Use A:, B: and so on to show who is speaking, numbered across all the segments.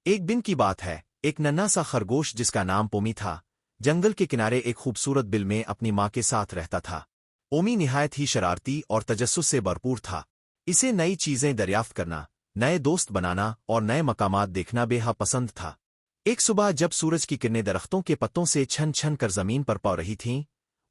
A: एक दिन की बात है, एक नन्हा सा खरगोश जिसका नाम पोमी था, जंगल के किनारे एक खूबसूरत बिल में अपनी माँ के साथ रहता था। ओमी निहायत ही शरारती और तजस्सुस से भरपूर था। इसे नई चीजें दरियाफ्त करना, नए दोस्त बनाना और नए मकामात देखना बेहद पसंद था। एक सुबह जब सूरज की किरणें दरख्तों के पत्तों से छन छन कर जमीन पर पड़ रही थीं,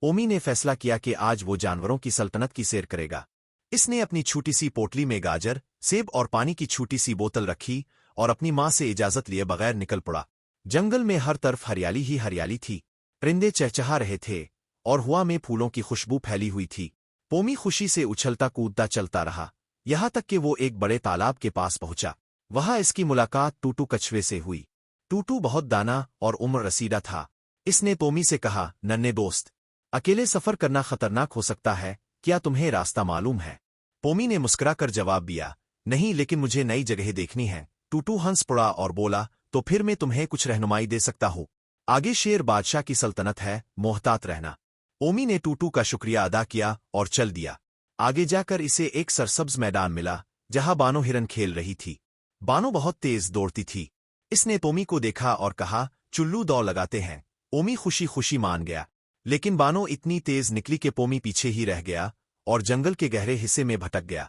A: ओमी ने फैसला किया कि आज वो जानवरों की सल्तनत की सैर करेगा। इसने अपनी छोटी सी पोटली में गाजर, सेब और पानी की छोटी सी बोतल रखी और अपनी माँ से इजाजत लिए बगैर निकल पड़ा। जंगल में हर तरफ हरियाली ही हरियाली थी। परिंदे चहचहा रहे थे और हवा में फूलों की खुशबू फैली हुई थी। पोमी खुशी से उछलता कूदता चलता रहा, यहाँ तक कि वो एक बड़े तालाब के पास पहुंचा। वहां इसकी मुलाकात टूटू कछुए से हुई। टूटू बहुत दाना और उम्र रसीदा था। इसने पोमी से कहा, नन्हे दोस्त, अकेले सफर करना खतरनाक हो सकता है, क्या तुम्हें रास्ता मालूम है? पोमी ने मुस्कुराकर जवाब दिया, नहीं, लेकिन मुझे नई जगह देखनी है। टूटू हंस पड़ा और बोला, तो फिर मैं तुम्हें कुछ रहनुमाई दे सकता हूँ। आगे शेर बादशाह की सल्तनत है, मोहतात रहना। ओमी ने टूटू का शुक्रिया अदा किया और चल दिया। आगे जाकर इसे एक सरसब्ज मैदान मिला जहां बानो हिरन खेल रही थी। बानो बहुत तेज दौड़ती थी। इसने पोमी को देखा और कहा, चुल्लू दौड़ लगाते हैं। ओमी खुशी खुशी मान गया, लेकिन बानो इतनी तेज निकली कि पोमी पीछे ही रह गया और जंगल के गहरे हिस्से में भटक गया।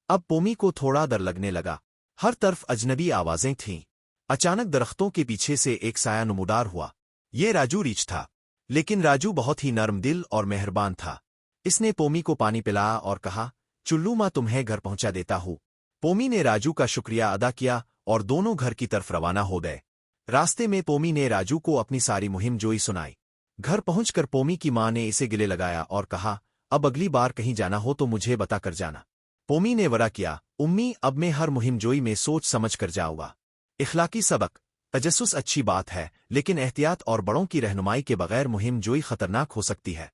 A: अब पोमी को थोड़ा डर लगने लगा। हर तरफ अजनबी आवाजें थीं। अचानक दरख्तों के पीछे से एक साया नमूदार हुआ। ये राजू रीछ था, लेकिन राजू बहुत ही नरम दिल और मेहरबान था। इसने पोमी को पानी पिलाया और कहा, चुल्लू माँ तुम्हें घर पहुंचा देता हूँ। पोमी ने राजू का शुक्रिया अदा किया और दोनों घर की तरफ रवाना हो गए। रास्ते में पोमी ने राजू को अपनी सारी मुहिम जोई सुनाई। घर पहुंचकर पोमी की माँ ने इसे गिले लगाया और कहा, अब अगली बार कहीं जाना हो तो मुझे बता कर जाना। पोमी ने वरा किया, उम्मी, अब मैं हर मुहिम जोई में सोच समझ कर जाऊंगा। इखलाकी सबक, तजस्सुस अच्छी बात है, लेकिन एहतियात और बड़ों की रहनुमाई के बगैर मुहिम जोई खतरनाक हो सकती है।